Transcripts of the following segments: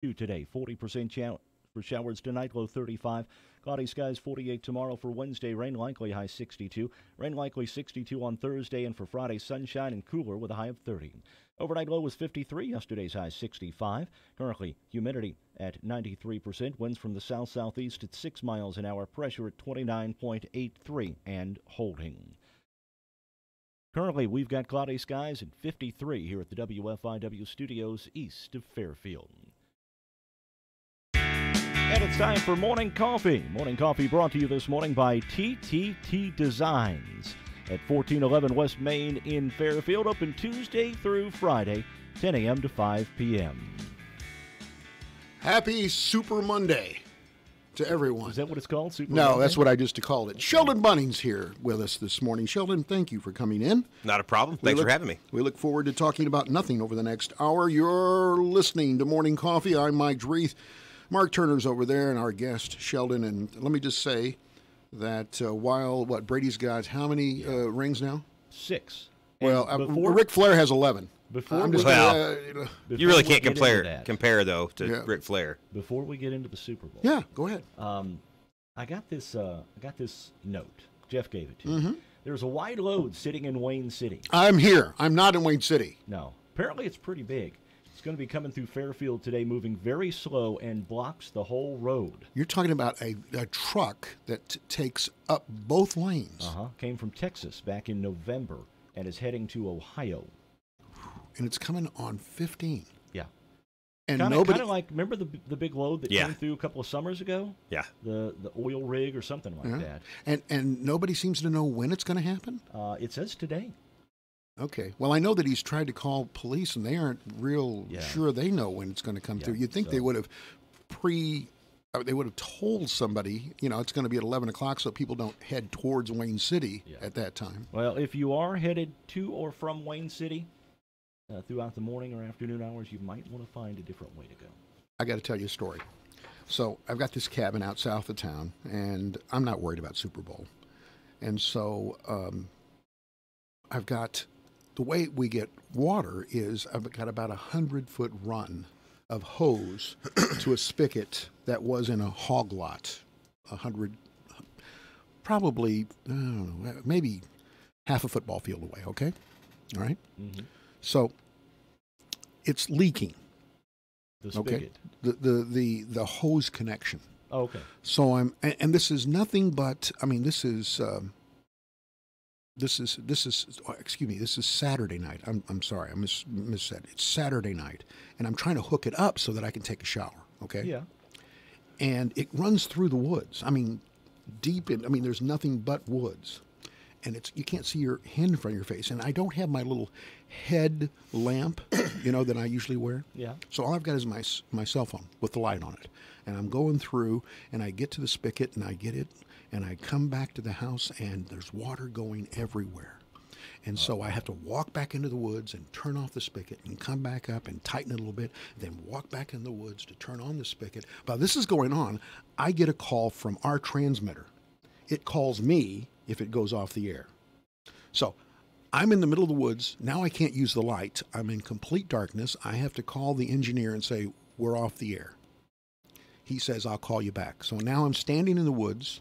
today. 40% chance for showers tonight, low 35. Cloudy skies 48 tomorrow for Wednesday. Rain likely, high 62. Rain likely 62 on Thursday, and for Friday, sunshine and cooler with a high of 30. Overnight low was 53. Yesterday's high 65. Currently, humidity at 93%. Winds from the south-southeast at 6 miles an hour. Pressure at 29.83 and holding. Currently, we've got cloudy skies and 53 here at the WFIW studios east of Fairfield. And it's time for Morning Coffee. Morning Coffee brought to you this morning by TTT Designs at 1411 West Main in Fairfield, open Tuesday through Friday, 10 a.m. to 5 p.m. Happy Super Monday to everyone. Is that what it's called? Super No, Monday? that's what I just called it. Sheldon Bunning's here with us this morning. Sheldon, thank you for coming in. Not a problem. Thanks for having me. We look forward to talking about nothing over the next hour. You're listening to Morning Coffee. I'm Mike Dreeth. Mark Turner's over there, and our guest, Sheldon. And let me just say that while, Brady's got how many rings now? 6. Well, Ric Flair has 11. You really can't compare though, to Ric Flair. Before we get into the Super Bowl. Yeah, go ahead. I got this note. Jeff gave it to me. There's a wide load sitting in Wayne City. I'm here. I'm not in Wayne City. No. Apparently it's pretty big. It's going to be coming through Fairfield today, moving very slow and blocks the whole road. You're talking about a truck that takes up both lanes. Came from Texas back in November and is heading to Ohio. And it's coming on 15. Yeah. And kind nobody... of like, remember the big load that came through a couple of summers ago? Yeah. The oil rig or something like that. And nobody seems to know when it's going to happen? It says today. Okay. Well, I know that he's tried to call police, and they aren't real sure they know when it's going to come through. You'd think they would have they would have told somebody, it's going to be at 11 o'clock so people don't head towards Wayne City at that time. Well, if you are headed to or from Wayne City throughout the morning or afternoon hours, you might want to find a different way to go. I got to tell you a story. So I've got this cabin out south of town, and I'm not worried about Super Bowl. And so I've got... The way we get water is I've got about 100-foot run of hose to a spigot that was in a hog lot, 100, probably, I don't know, maybe half a football field away, okay? All right? Mm-hmm. So it's leaking. The spigot. Okay? The hose connection. Oh, okay. So and this is nothing but, this is... This is Saturday night. I'm sorry, I missaid. It's Saturday night, and I'm trying to hook it up so that I can take a shower, okay? Yeah. And it runs through the woods. Deep in, there's nothing but woods. And you can't see your hand in front of your face. And I don't have my little head lamp, that I usually wear. Yeah. So all I've got is my cell phone with the light on it. And I'm going through, and I get to the spigot, and I get it, and I come back to the house, and there's water going everywhere. And so I have to walk back into the woods and turn off the spigot and come back up and tighten it a little bit, then walk back in the woods to turn on the spigot. While this is going on, I get a call from our transmitter. It calls me if it goes off the air. So I'm in the middle of the woods. Now I can't use the light. I'm in complete darkness. I have to call the engineer and say, we're off the air. He says, I'll call you back. So now I'm standing in the woods.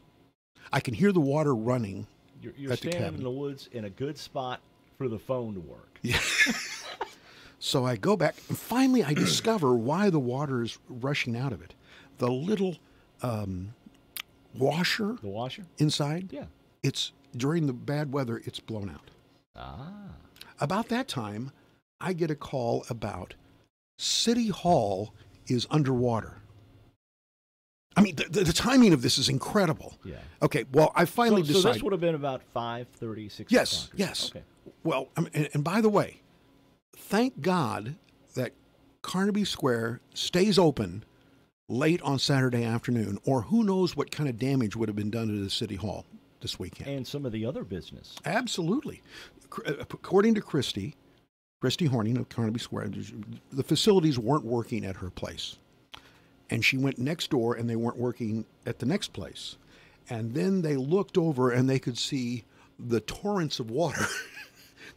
I can hear the water running. You're standing in the woods in a good spot for the phone to work. Yeah. So I go back, and finally I discover why the water is rushing out of it. The little washer. The washer? Inside? Yeah. It's, during the bad weather, it's blown out. Ah. About that time, I get a call about City Hall is underwater. The timing of this is incredible. Yeah. Okay, well, I finally decided... So this would have been about 5:30, 6 o'clock. Yes. Okay. Well, and by the way, thank God that Carnaby Square stays open late on Saturday afternoon, or who knows what kind of damage would have been done to the City Hall this weekend. And some of the other business. Absolutely. According to Christy Horning of Carnaby Square, the facilities weren't working at her place. And she went next door, and they weren't working at the next place. And then they looked over, and they could see the torrents of water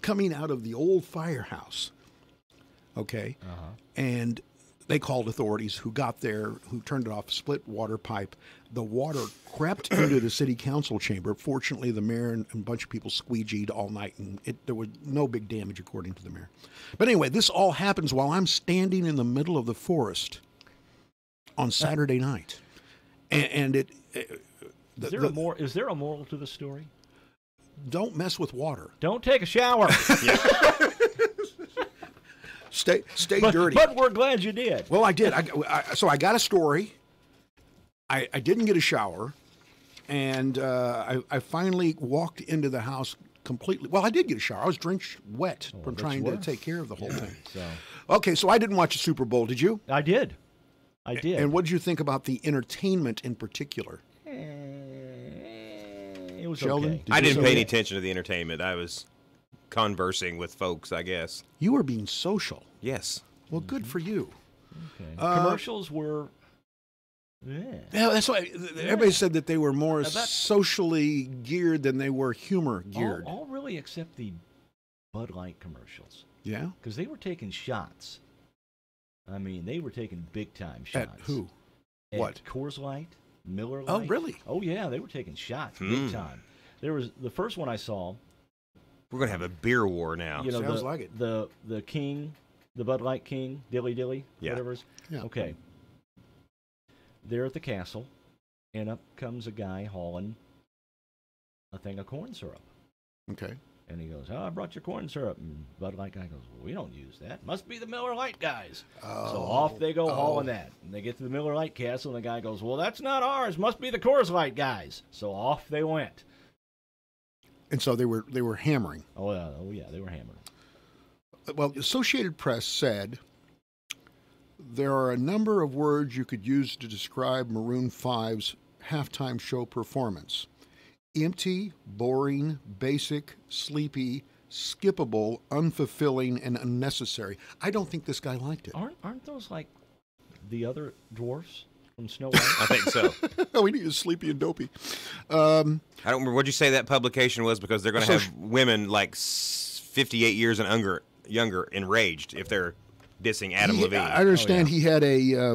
coming out of the old firehouse. Okay? Uh-huh. And They called authorities who got there, who turned it off, split water pipe. The water crept into the city council chamber. Fortunately, the mayor and a bunch of people squeegeed all night, and there was no big damage, according to the mayor. But anyway, this all happens while I'm standing in the middle of the forest on Saturday night. And is there a moral to the story? Don't mess with water. Don't take a shower. Stay dirty. But we're glad you did. Well, I did. So I got a story. I didn't get a shower, and I finally walked into the house completely. Well, I did get a shower. I was drenched wet from trying to take care of the whole thing. Okay, so I didn't watch the Super Bowl. Did you? I did. And what did you think about the entertainment in particular? It was Sheldon, okay. I didn't pay any attention to the entertainment. I was conversing with folks, I guess. You were being social. Yes. Well, good for you. Okay. Commercials were... Yeah, that's why everybody said that they were more socially geared than they were humor geared. All really except the Bud Light commercials. Yeah? Because they were taking shots. I mean, they were taking big-time shots. At who? At what? Coors Light, Miller Light. Oh, really? Oh, yeah, they were taking shots big time. There was the first one I saw. We're going to have a beer war now. Sounds like it. The King, the Bud Light King, Dilly, whatever it is. Yeah. Okay. They're at the castle, and up comes a guy hauling a thing of corn syrup. Okay. And he goes, I brought your corn syrup. And Bud Light guy goes, well, we don't use that. Must be the Miller Lite guys. So off they go hauling that. And they get to the Miller Lite castle, and the guy goes, well, that's not ours. Must be the Coors Light guys. So off they went. And so they were hammering. Oh yeah, they were hammering. Well, the Associated Press said there are a number of words you could use to describe Maroon 5's halftime show performance. Empty, boring, basic, sleepy, skippable, unfulfilling, and unnecessary. I don't think this guy liked it. Aren't those like the other dwarfs from Snow White? I think so. We need a sleepy and dopey. I don't remember what you say that publication was, because they're going to have women like 58 years and younger enraged if they're dissing Adam Levine. I understand he had a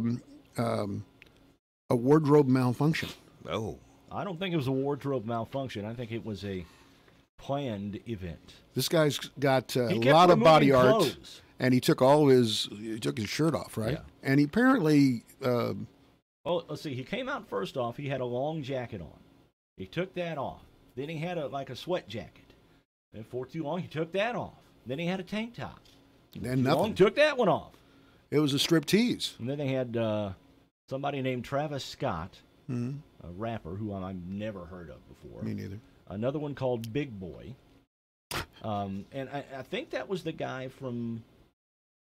wardrobe malfunction. Oh. I don't think it was a wardrobe malfunction. I think it was a planned event. This guy's got a lot of body art, and he took his shirt off, right? Yeah. And he apparently... let's see. He came out first off. He had a long jacket on. He took that off. Then he had a sweat jacket. And for too long, he took that off. Then he had a tank top. And nothing. Long, took that one off. It was a striptease. And then they had somebody named Travis Scott, a rapper who I've never heard of before. Me neither. Another one called Big Boy. And I think that was the guy from,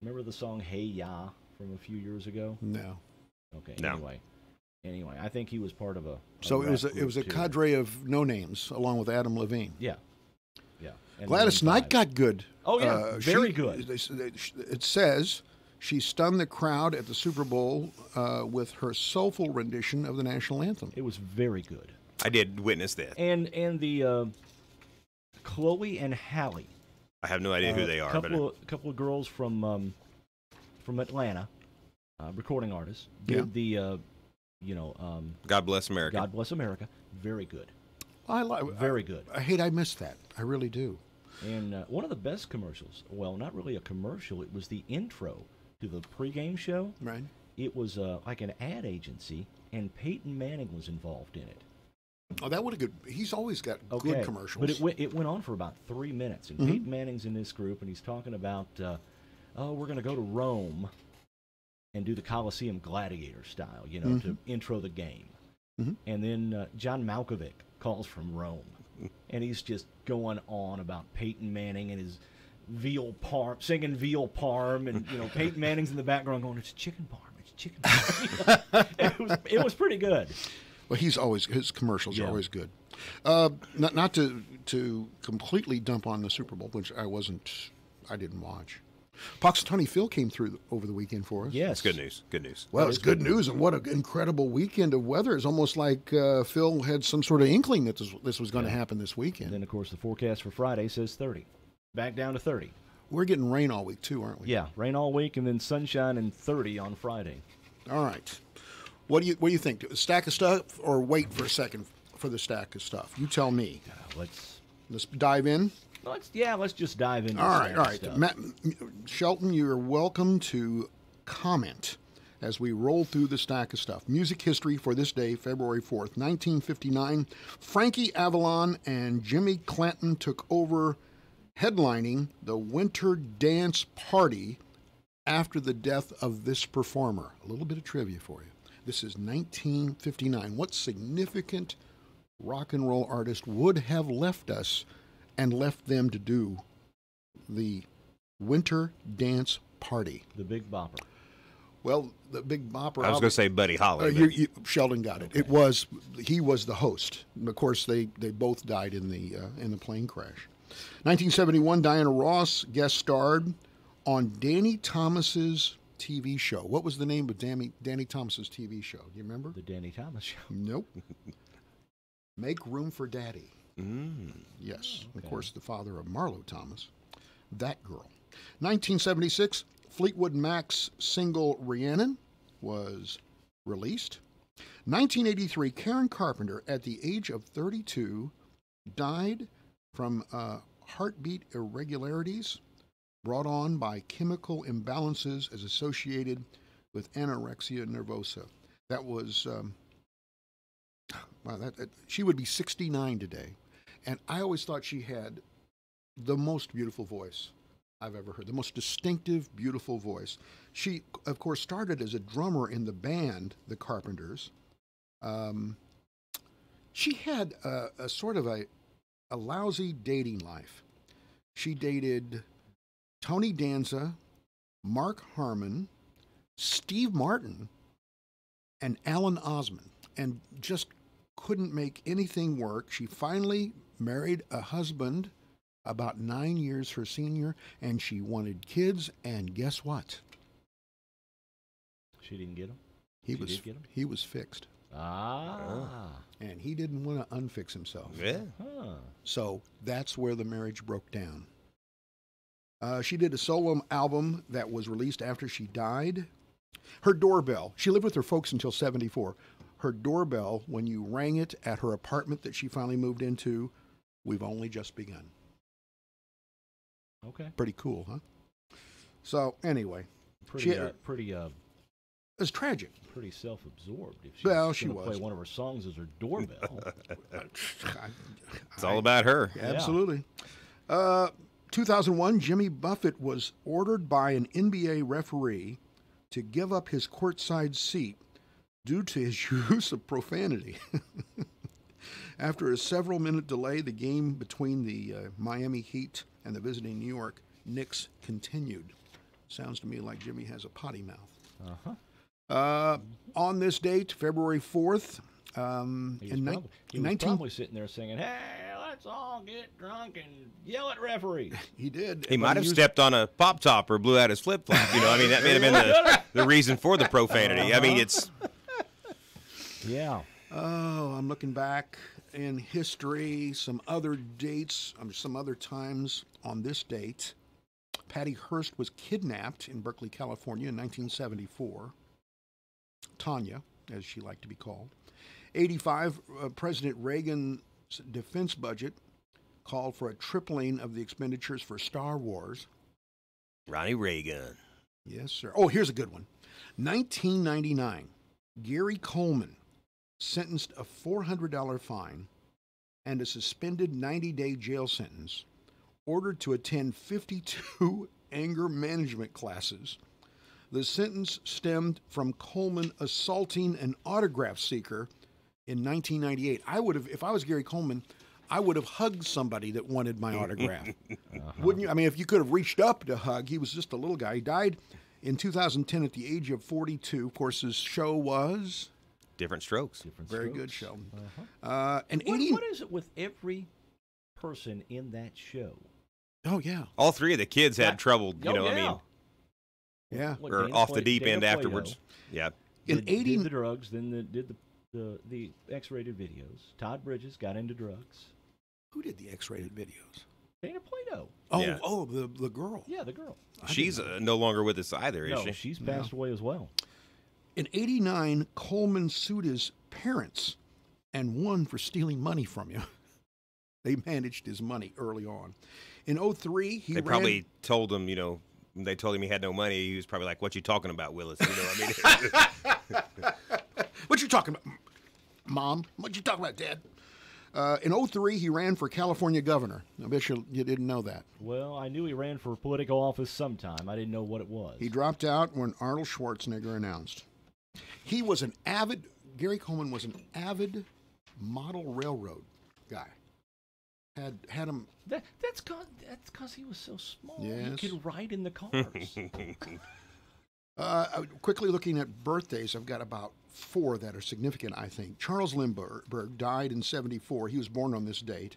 remember the song Hey Ya from a few years ago? No. Okay, no. Anyway, I think he was part of a So it was a cadre of no-names along with Adam Levine. Yeah. Yeah. And Gladys Knight got good. Oh, yeah, very good. It says she stunned the crowd at the Super Bowl with her soulful rendition of the national anthem. It was very good. I did witness that. And the Chloe and Halle. I have no idea who they are. A couple of girls from Atlanta, recording artists, did the God Bless America. God Bless America. Very good. Very good. I missed that. I really do. And one of the best commercials, well, not really a commercial, it was the intro to the pregame show. Right. It was like an ad agency, and Peyton Manning was involved in it. Oh, that would have good. He's always got good commercials. But it went on for about 3 minutes, and Peyton Manning's in this group, and he's talking about, we're going to go to Rome and do the Colosseum gladiator style, to intro the game. And then John Malkovich calls from Rome, and he's just going on about Peyton Manning and his veal parm, singing veal parm, and Peyton Manning's in the background going, "It's chicken parm, it's chicken parm." It was pretty good. Well, his commercials are always good. Not to completely dump on the Super Bowl, which I didn't watch. Punxsutawney Phil came through over the weekend for us. Yes. That's good news. Good news. Well, it's good news, and what an incredible weekend of weather. It's almost like Phil had some sort of inkling that this was going to happen this weekend. And then, of course, the forecast for Friday says 30. Back down to 30. we're getting rain all week too, aren't we? Yeah, rain all week and then sunshine and 30 on Friday. All right. What do you think? A stack of stuff, or wait for a second for the stack of stuff? You tell me. Let's dive in. Let's just dive into all right. stuff. Shelton, you're welcome to comment as we roll through the stack of stuff. Music history for this day, February 4th, 1959. Frankie Avalon and Jimmy Clanton took over headlining the Winter Dance Party after the death of this performer. A little bit of trivia for you. This is 1959. What significant rock and roll artist would have left us and left them to do the Winter Dance Party? The Big Bopper. Well, the Big Bopper. I was going to say Buddy Holly. Sheldon got it. Okay. He was the host. Of course, they both died in the plane crash. 1971, Diana Ross guest starred on Danny Thomas's TV show. What was the name of Danny Thomas's TV show? Do you remember? The Danny Thomas Show. Nope. Make Room for Daddy. Mm. Yes. Okay. Of course, the father of Marlo Thomas. That girl. 1976, Fleetwood Mac's single Rhiannon was released. 1983, Karen Carpenter, at the age of 32, died from heartbeat irregularities brought on by chemical imbalances as associated with anorexia nervosa. That was, she would be 69 today. And I always thought she had the most beautiful voice I've ever heard, the most distinctive, beautiful voice. She, of course, started as a drummer in the band, the Carpenters. She had a sort of a lousy dating life. She dated Tony Danza, Mark Harmon, Steve Martin, and Alan Osmond, and just couldn't make anything work. She finally married a husband about 9 years her senior, and she wanted kids, and guess what? She didn't get him? He was fixed. And he didn't want to unfix himself. Yeah. Huh. So that's where the marriage broke down. She did a solo album that was released after she died. Her doorbell, she lived with her folks until 74. Her doorbell, when you rang it at her apartment that she finally moved into, we've only just begun. Okay. Pretty cool, huh? So anyway, it's tragic. Pretty self-absorbed. If she's Well, she gonna was. play one of her songs as her doorbell. It's all about her. Absolutely. 2001, Jimmy Buffett was ordered by an NBA referee to give up his courtside seat due to his use of profanity. After a several-minute delay, the game between the Miami Heat and the visiting New York Knicks continued. Sounds to me like Jimmy has a potty mouth. Uh-huh. On this date, February 4th, He was probably sitting there singing, "Hey, let's all get drunk and yell at referee." He did. He might have stepped on a pop top or blew out his flip flop. You know, I mean, that may have been the reason for the profanity. I mean, it's. Yeah. Oh, I'm looking back in history, some other dates, some other times on this date. Patty Hearst was kidnapped in Berkeley, California in 1974. Tanya, as she liked to be called. 85, President Reagan's defense budget called for a tripling of the expenditures for Star Wars. Ronnie Reagan. Yes, sir. Oh, here's a good one. 1999, Gary Coleman sentenced a $400 fine and a suspended 90-day jail sentence, ordered to attend 52 anger management classes. The sentence stemmed from Coleman assaulting an autograph seeker in 1998. If I was Gary Coleman, I would have hugged somebody that wanted my autograph. Wouldn't you? I mean, if you could have reached up to hug, he was just a little guy. He died in 2010 at the age of 42. Of course, his show was Different Strokes. Very good show. And what is it with every person in that show? Oh yeah, all three of the kids had trouble. I mean, yeah, or off the deep end afterwards. Yeah. In did the drugs, then did the X-rated videos. Todd Bridges got into drugs. Who did the X-rated videos? Dana Plato. Oh, Yeah. the girl. Yeah, the girl. She's no longer with us either, is No, she? she's passed away as well. In '89, Coleman sued his parents and won for stealing money from him. They managed his money early on. In '03, They probably told him, when they told him he had no money, he was probably like, "What you talking about, Willis?" What you talking about, Mom? What you talking about, Dad? In '03, he ran for California governor. I bet you didn't know that. Well, I knew he ran for political office sometime. I didn't know what it was. He dropped out when Arnold Schwarzenegger announced. Gary Coleman was an avid model railroad guy. Had him. That's because he was so small. Yes. He could ride in the cars. Quickly looking at birthdays, I've got about 4 that are significant, I think. Charles Lindbergh died in '74. He was born on this date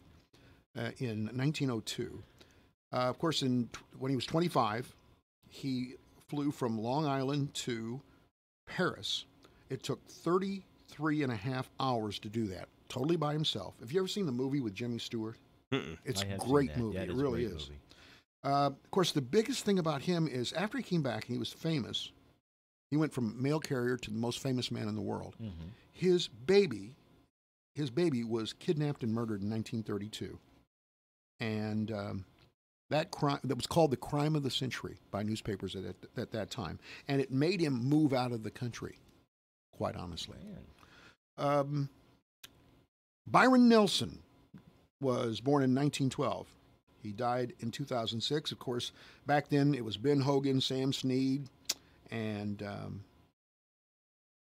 in 1902. Of course, when he was 25, he flew from Long Island to Paris. It took 33 and a half hours to do that, totally by himself. Have you ever seen the movie with Jimmy Stewart? It's a great movie. It really is. Of course, the biggest thing about him is after he came back, he was famous. He went from mail carrier to the most famous man in the world. Mm-hmm. His baby was kidnapped and murdered in 1932, and that was called the crime of the century by newspapers at that time, and it made him move out of the country. Quite honestly, Byron Nelson was born in 1912. He died in 2006. Of course, back then it was Ben Hogan, Sam Snead, and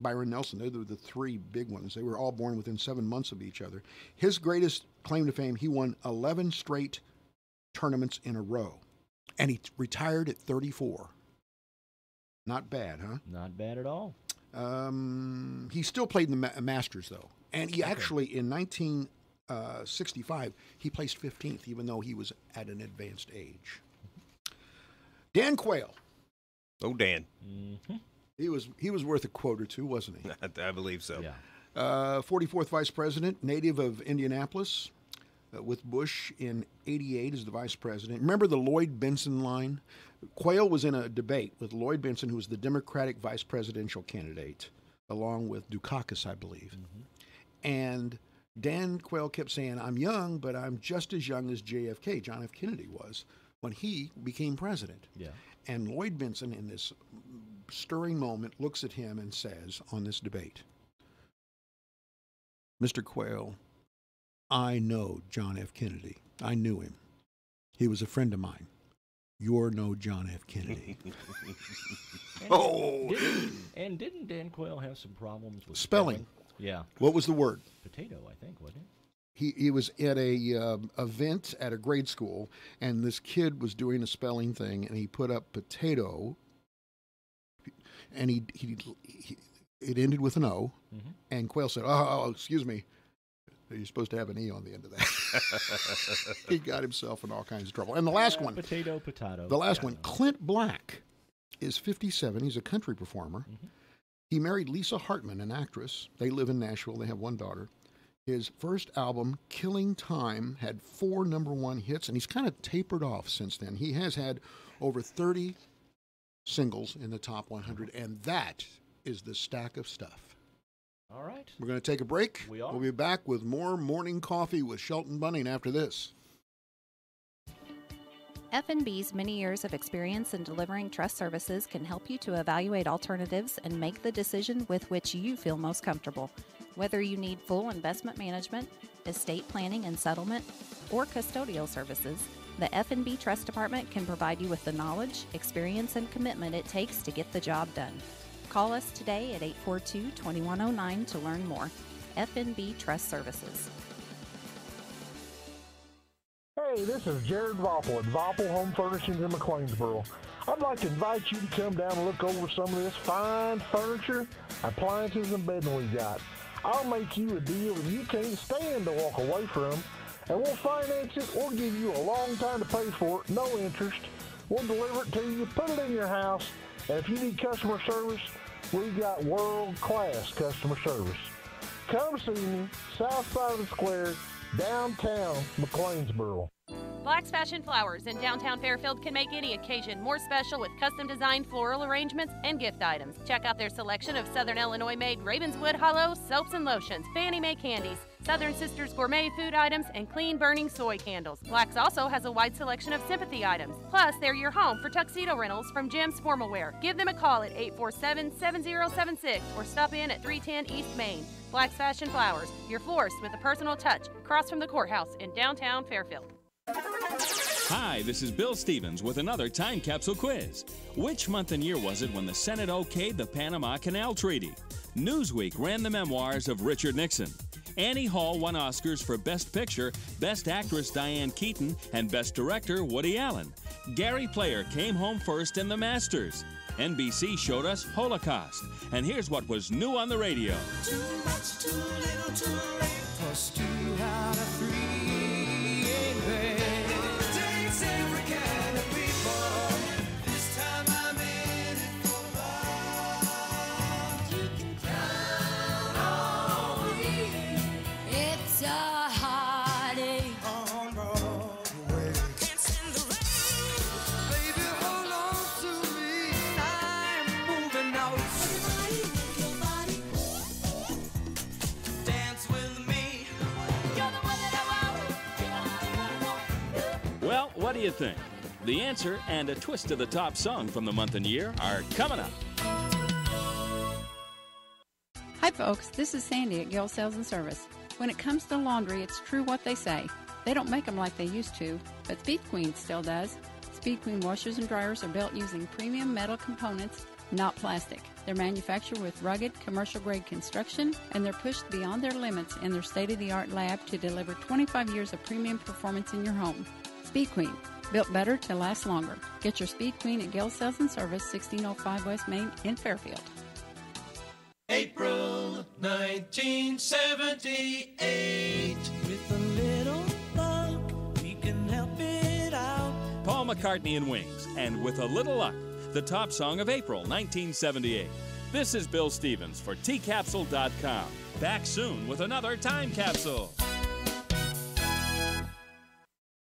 Byron Nelson. They were the 3 big ones. They were all born within 7 months of each other. His greatest claim to fame, he won 11 straight tournaments in a row, and he retired at 34. Not bad, huh? Not bad at all. He still played in the Masters, though, and he actually, in 1965, he placed 15th, even though he was at an advanced age. Dan Quayle. Oh, Dan. Mm-hmm. He was worth a quote or two, wasn't he? I believe so. Yeah. 44th Vice President, native of Indianapolis, with Bush in '88 as the Vice President. Remember the Lloyd Bentsen line? Quayle was in a debate with Lloyd Bentsen, who was the Democratic Vice Presidential candidate, along with Dukakis, I believe. Mm-hmm. And Dan Quayle kept saying, "I'm young, but I'm just as young as JFK, John F. Kennedy was, when he became president." Yeah. And Lloyd Bentsen, in this stirring moment, looks at him and says on this debate, "Mr. Quayle, I know John F. Kennedy. I knew him. He was a friend of mine. You're no John F. Kennedy." Didn't Dan Quayle have some problems with spelling? Yeah. What was the word? Potato, I think, wasn't it? He was at a event at a grade school, and this kid was doing a spelling thing, and he put up potato, and it ended with an O, mm-hmm. And Quayle said, "Oh, excuse me, you're supposed to have an E on the end of that." He got himself in all kinds of trouble. And the last one, potato. The last one, Clint Black is 57. He's a country performer. Mm-hmm. He married Lisa Hartman, an actress. They live in Nashville. They have one daughter. His first album, Killing Time, had 4 #1 hits, and he's kind of tapered off since then. He has had over 30 singles in the top 100, and that is the stack of stuff. All right. We're going to take a break. We are. We'll be back with more Morning Coffee with Shelton Bunning after this. F&B's many years of experience in delivering trust services can help you to evaluate alternatives and make the decision with which you feel most comfortable. Whether you need full investment management, estate planning and settlement, or custodial services, the F&B Trust Department can provide you with the knowledge, experience, and commitment it takes to get the job done. Call us today at 842-2109 to learn more. F&B Trust Services. Hey, this is Jared Voppel at Voppel Home Furnishings in McLeansboro. I'd like to invite you to come down and look over some of this fine furniture, appliances, and bedding we got. I'll make you a deal that you can't stand to walk away from, and we'll finance it or give you a long time to pay for it, no interest. We'll deliver it to you, put it in your house, and if you need customer service, we've got world-class customer service. Come see me, south side of the square, downtown McLeansboro. Black's Fashion Flowers in downtown Fairfield can make any occasion more special with custom-designed floral arrangements and gift items. Check out their selection of Southern Illinois-made Ravenswood Hollow soaps and lotions, Fannie Mae candies, Southern Sisters gourmet food items, and clean-burning soy candles. Black's also has a wide selection of sympathy items. Plus, they're your home for tuxedo rentals from Jim's Formal Wear. Give them a call at 847-7076 or stop in at 310 East Main. Black's Fashion Flowers, your florist with a personal touch, across from the courthouse in downtown Fairfield. Hi, this is Bill Stevens with another time capsule quiz. Which month and year was it when the Senate okayed the Panama Canal Treaty? Newsweek ran the memoirs of Richard Nixon. Annie Hall won Oscars for Best Picture, Best Actress Diane Keaton, and Best Director Woody Allen. Gary Player came home first in the Masters. NBC showed us Holocaust. And here's what was new on the radio. Too much, too little, too late. Plus 2 out of 3 ain't bad. It takes every kind of people. This time I'm in it for love. You can count on me. It's a heartache on Broadway. Can't stand the rain. Baby, hold on to me. I'm moving out. Everybody move your body. Dance with me. You're the one that I want. Well, what do you think? The answer and a twist of the top song from the month and year are coming up. Hi folks, this is Sandy at Gill Sales and Service. When it comes to laundry, it's true what they say. They don't make them like they used to, but Speed Queen still does. Speed Queen washers and dryers are built using premium metal components, not plastic. They're manufactured with rugged, commercial-grade construction, and they're pushed beyond their limits in their state-of-the-art lab to deliver 25 years of premium performance in your home. Speed Queen, built better to last longer. Get your Speed Queen at Gill Sales and Service, 1605 West Main in Fairfield. April 1978. With a little luck, we can help it out. Paul McCartney and Wings, and With a Little Luck, the top song of April 1978. This is Bill Stevens for tcapsule.com. Back soon with another time capsule.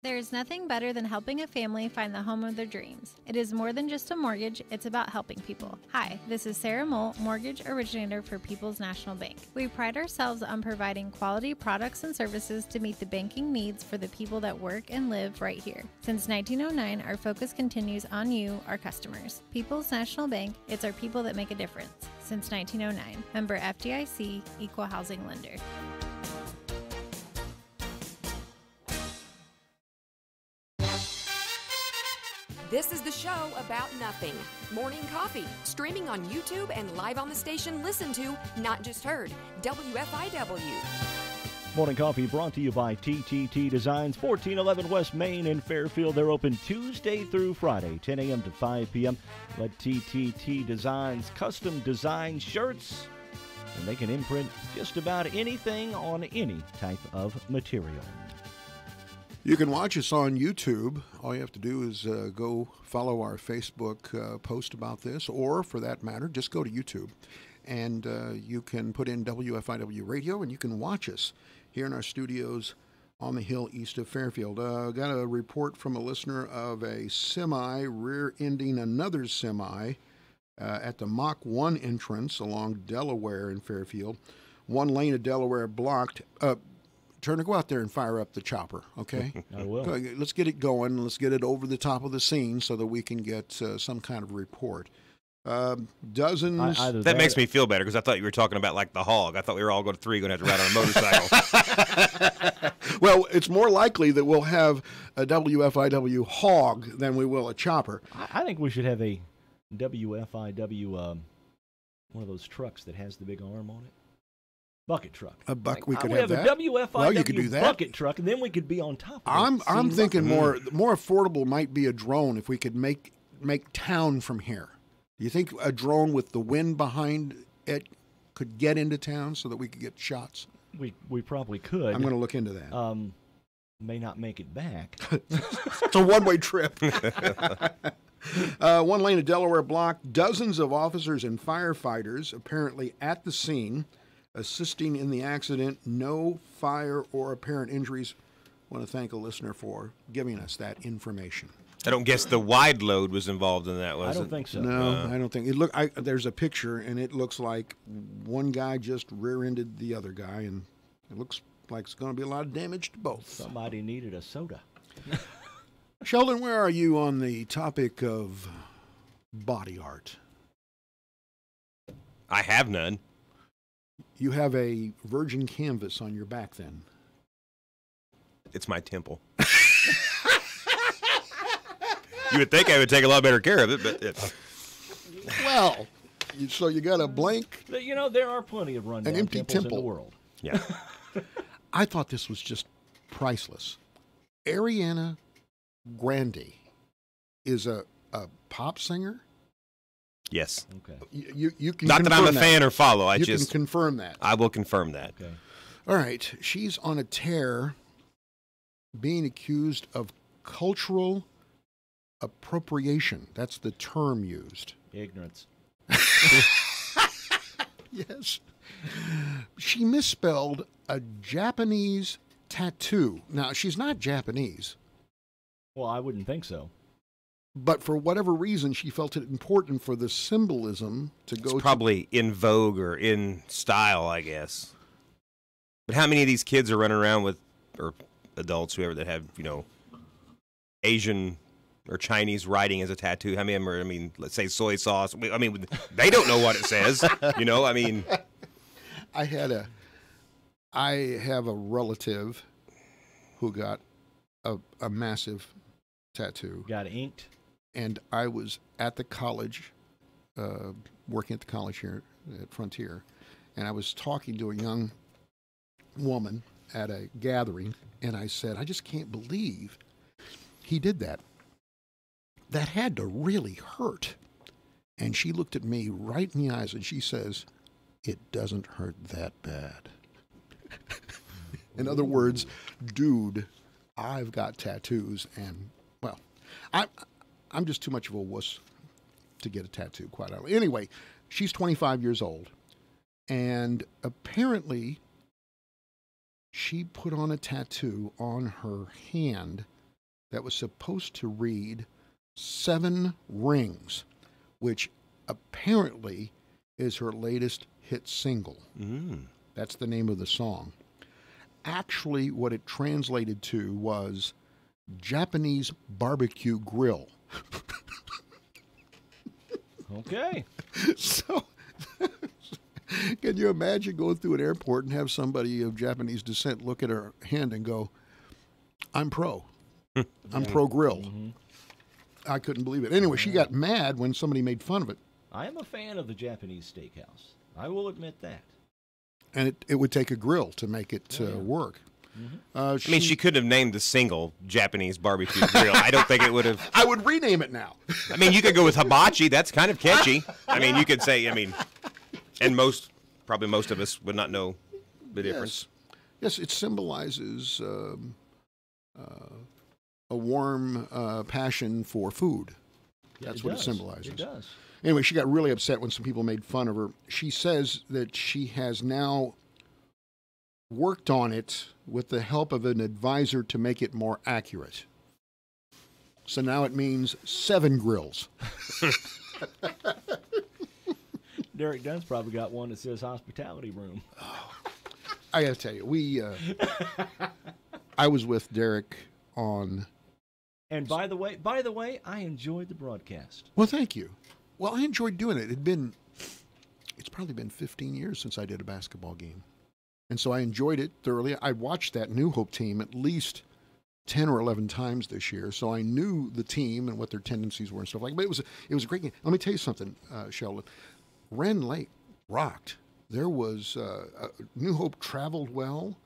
There's nothing better than helping a family find the home of their dreams. It is more than just a mortgage, it's about helping people. Hi, this is Sarah Mole, mortgage originator for People's National Bank. We pride ourselves on providing quality products and services to meet the banking needs for the people that work and live right here. Since 1909, our focus continues on you, our customers. People's National Bank, it's our people that make a difference. Since 1909, member FDIC, equal housing lender. This is the show about nothing. Morning Coffee, streaming on YouTube and live on the station listened to, not just heard. WFIW. Morning Coffee brought to you by TTT Designs, 1411 West Main in Fairfield. They're open Tuesday through Friday, 10 a.m. to 5 p.m. Let TTT Designs custom design shirts, and they can imprint just about anything on any type of material. You can watch us on YouTube. All you have to do is go follow our Facebook post about this, or for that matter, just go to YouTube. And you can put in WFIW Radio, and you can watch us here in our studios on the hill east of Fairfield. Got a report from a listener of a semi rear-ending another semi at the Mach 1 entrance along Delaware in Fairfield. One lane of Delaware blocked. Turner, go out there and fire up the chopper, okay? I will. Let's get it going. Let's get it over the top of the scene so that we can get some kind of report. Dozens. That makes me feel better because I thought you were talking about like the hog. I thought we were all going to have to ride on a motorcycle. Well, it's more likely that we'll have a WFIW hog than we will a chopper. I think we should have a WFIW, one of those trucks that has the big arm on it. Bucket truck. We could have that. a WFIW well, you could do that. bucket truck, and then we could be on top of it. I'm thinking more affordable might be a drone if we could make town from here. Do you think a drone with the wind behind it could get into town so that we could get shots? We probably could. I'm going to look into that. May not make it back. It's a one-way trip. One lane of Delaware blocked. Dozens of officers and firefighters apparently at the scene, assisting in the accident. No fire or apparent injuries want to thank a listener for giving us that information. I don't guess the wide load was involved in that, was it? I don't think so. No, I don't think it. There's a picture, and it looks like one guy just rear-ended the other guy, and it looks like it's going to be a lot of damage to both. Somebody needed a soda. Sheldon, where are you on the topic of body art? I have none. You have a virgin canvas on your back, then. It's my temple. You would think I would take a lot better care of it, but Well, so you got a blank. You know, there are plenty of rundown An empty temples temple. in the world. yeah. I thought this was just priceless. Ariana Grande is a pop singer. Yes. Okay. You can Not that I'm a confirm fan or follow. You can confirm that. I will confirm that. Okay. All right. She's on a tear being accused of cultural appropriation. That's the term used. Ignorance. Yes. She misspelled a Japanese tattoo. Now, she's not Japanese, Well, I wouldn't think so. but for whatever reason, she felt it important for the symbolism to go It's probably in vogue or in style, I guess. But how many of these kids are running around with, or adults, whoever, that have, Asian or Chinese writing as a tattoo? How many of them are, let's say soy sauce. I mean, they don't know what it says, I have a relative who got a massive tattoo. Got inked? And I was at the college, working at the college here at Frontier, and I was talking to a young woman at a gathering, and I said, I just can't believe he did that. That had to really hurt. And she looked at me right in the eyes, and she says, it doesn't hurt that bad. In other words, dude, I've got tattoos, and, well, I'm just too much of a wuss to get a tattoo, quite honestly. Anyway, she's 25 years old, and apparently she put on a tattoo on her hand that was supposed to read 7 Rings, which apparently is her latest hit single. That's the name of the song. Actually, what it translated to was Japanese barbecue grill. Okay. So, can you imagine going through an airport and have somebody of Japanese descent look at her hand and go, I'm pro. I'm pro grill. Mm-hmm. I couldn't believe it. Anyway, she got mad when somebody made fun of it. I am a fan of the Japanese steakhouse. I will admit that. And it would take a grill to make it work. Mm-hmm. she could have named the single Japanese barbecue grill. I don't think it would have. I would rename it now. You could go with hibachi. That's kind of catchy. You could say, and probably most of us would not know the difference. Yes, it symbolizes a warm passion for food. That's what it symbolizes. It does. Anyway, she got really upset when some people made fun of her. She says that she has now worked on it with the help of an advisor to make it more accurate. So now it means 7 grills. Derek Dunn's probably got one that says hospitality room. I got to tell you, I was with Derek on. And by the way, I enjoyed the broadcast. Well, thank you. Well, I enjoyed doing it. It's probably been 15 years since I did a basketball game. And so I enjoyed it thoroughly. I watched that New Hope team at least 10 or 11 times this year, so I knew the team and what their tendencies were and stuff like that. But it was a great game. Let me tell you something, Sheldon. Ren Lake rocked. There was New Hope traveled well,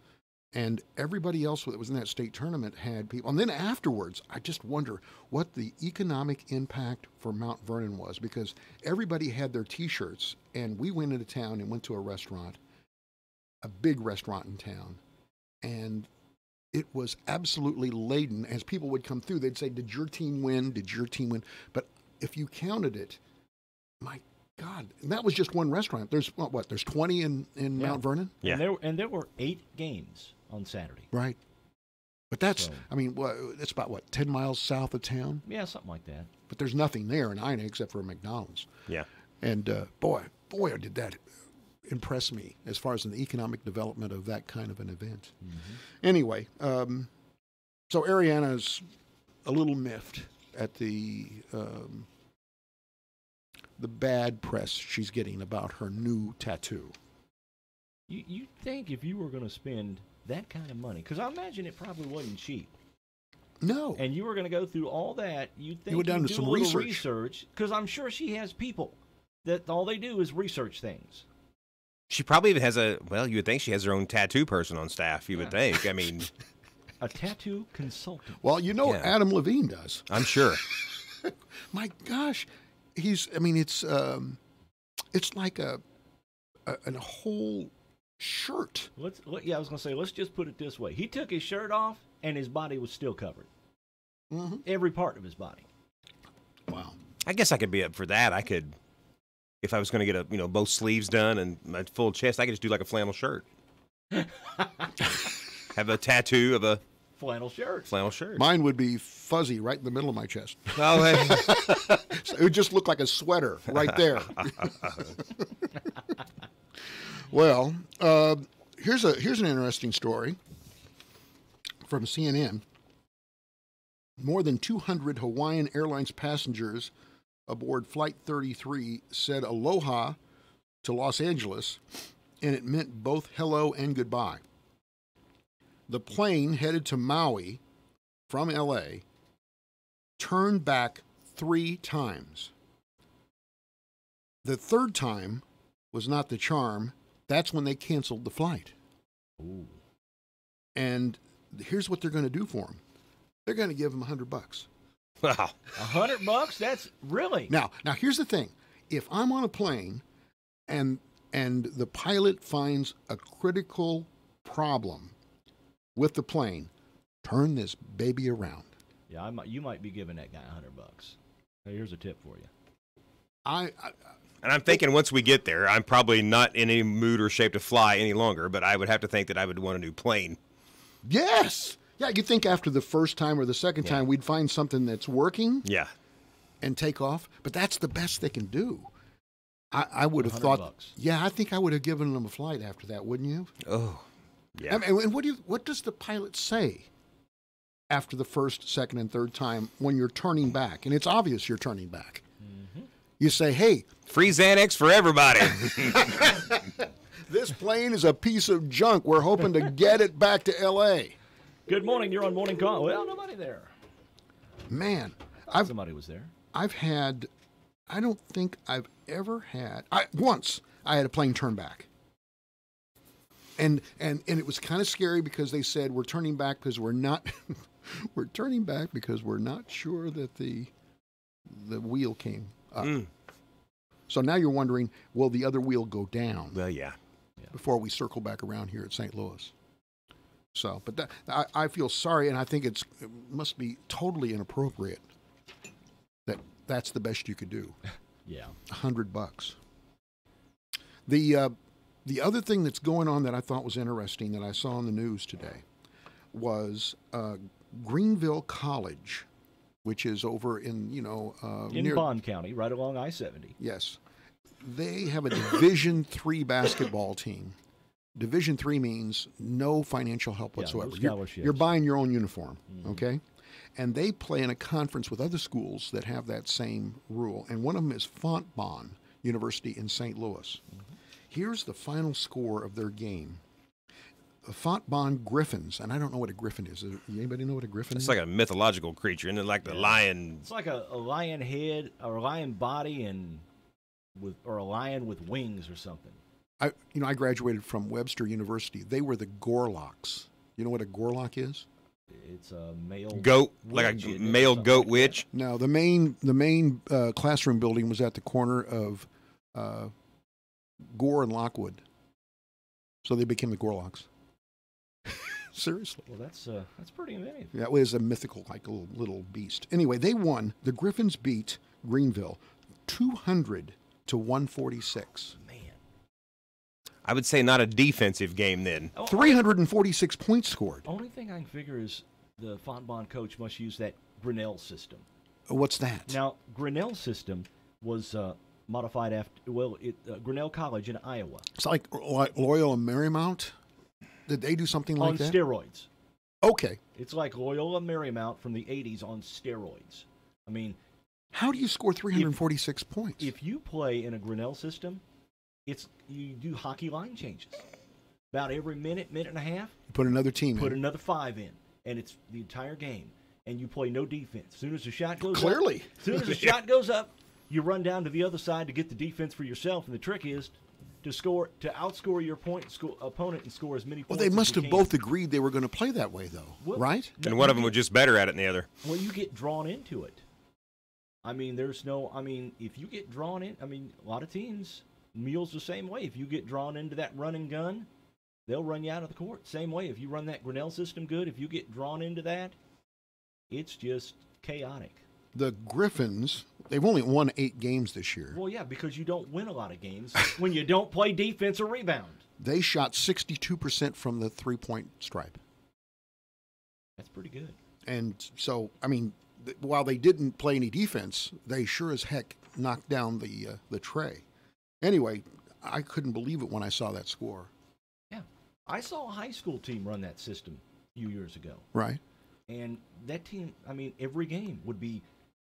and everybody else that was in that state tournament had people. And then afterwards, I just wonder what the economic impact for Mount Vernon was, because everybody had their T-shirts, and we went into town and went to a restaurant, a big restaurant in town, and it was absolutely laden. As people would come through, they'd say, did your team win? Did your team win? But if you counted it, my God, and that was just one restaurant. There's what? There's 20 in Mount Vernon? Yeah. And there were 8 games on Saturday. Right. But that's, So- I mean, it's about, 10 miles south of town? Yeah, something like that. But there's nothing there in Ina except for a McDonald's. Yeah. And boy, did that impress me as far as the economic development of that kind of an event. Anyway, so Ariana's a little miffed at the bad press she's getting about her new tattoo. You think if you were going to spend that kind of money, because I imagine it probably wasn't cheap, No. and you were going to go through all that, you'd think would you'd done do some a little research. research, because I'm sure she has people that all they do is research things. She probably even has you would think she has her own tattoo person on staff, you would think. I mean, A tattoo consultant. Well, you know, Yeah. Adam Levine does. I'm sure. My gosh, it's like a whole shirt. I was going to say, let's just put it this way. He took his shirt off, and his body was still covered. Mm-hmm. Every part of his body. Wow. I guess I could be up for that. I could, if I was going to get both sleeves done and my full chest, I could just do like a flannel shirt. Have a tattoo of a Flannel shirt. flannel shirt. Mine would be fuzzy right in the middle of my chest. Oh, hey. So it would just look like a sweater right there. Well, here's an interesting story from CNN. More than 200 Hawaiian Airlines passengers aboard Flight 33 said aloha to Los Angeles, and it meant both hello and goodbye. The plane headed to Maui from L.A. turned back 3 times. The third time was not the charm. That's when they canceled the flight. Ooh. And here's what they're going to do for him. They're going to give him $100. Wow. $100? That's really. Now here's the thing. If I'm on a plane and the pilot finds a critical problem with the plane, turn this baby around. Yeah, you might be giving that guy $100. Hey, here's a tip for you. And I'm thinking once we get there, I'm probably not in any mood or shape to fly any longer, but I would have to think that I would want a new plane. Yes. Yeah, you'd think after the first time or the second time we'd find something that's working Yeah. and take off, but that's the best they can do. I would have thought, $100. yeah, I think I would have given them a flight after that, wouldn't you? Oh, yeah. I mean, and what does the pilot say after the first, second, and third time when you're turning back? And it's obvious you're turning back. Mm-hmm. You say, hey, Free Xanax for everybody. this plane is a piece of junk. We're hoping to get it back to L.A. Good morning. You're on Morning Call. Well, nobody there. Man, Somebody was there. I don't think I've ever had. Once I had a plane turn back, and it was kind of scary because they said we're turning back because we're not sure that the wheel came up. So now you're wondering, will the other wheel go down Well, yeah. before we circle back around here at St. Louis? So, but I feel sorry, and I think it must be totally inappropriate that that's the best you could do. Yeah. $100. The other thing that's going on that I thought was interesting that I saw on the news today was Greenville College, which is over in In near Bond County, right along I-70. Yes, they have a Division III basketball team. Division III means no financial help Yeah, no whatsoever. scholarships. You're buying your own uniform, okay? And they play in a conference with other schools that have that same rule. And one of them is Fontbonne University in St. Louis. Here's the final score of their game. The Fontbonne Griffins, and I don't know what a griffin is. Anybody know what a griffin is? It's like a mythological creature, and like the lion. It's like a lion head or a lion body or a lion with wings or something. I graduated from Webster University. They were the Gorlocks. You know what a Gorlock is? It's a male Goat, like witch, a isn't it, or male something goat like that? witch. No, the main classroom building was at the corner of Gore and Lockwood. So they became the Gorlocks. Seriously. Well, that's pretty inventive. Yeah, it was a mythical, like a little beast. Anyway, they won. The Griffins beat Greenville 200 to 146. Man. I would say not a defensive game then. 346 points scored. Only thing I can figure is the Fontbonne coach must use that Grinnell system. What's that? Now, Grinnell system was modified after, Grinnell College in Iowa. It's like Loyola Marymount? Did they do something like that? On steroids. Okay. It's like Loyola Marymount from the 80s on steroids. I mean, how do you score 346 points? If you play in a Grinnell system, you do hockey line changes. About every minute and a half, you put another team put in. another 5 in, and it's the entire game. And you play no defense. As soon as the shot goes up, as soon as the shot goes up, you run down to the other side to get the defense for yourself. And the trick is to outscore your opponent and score as many points. Well, they must as you have can. both agreed they were going to play that way, though, right? And one of them was just better at it than the other. Well, you get drawn into it. I mean, if you get drawn in, a lot of teams, Mule's the same way. If you get drawn into that run and gun, they'll run you out of the court. Same way, if you run that Grinnell system good, if you get drawn into that, it's just chaotic. The Griffins, they've only won 8 games this year. Well, yeah, because you don't win a lot of games when you don't play defense or rebound. They shot 62% from the three-point stripe. That's pretty good. And so, while they didn't play any defense, they sure as heck knocked down the tray. Anyway, I couldn't believe it when I saw that score. Yeah. I saw a high school team run that system a few years ago. Right. And that team, every game would be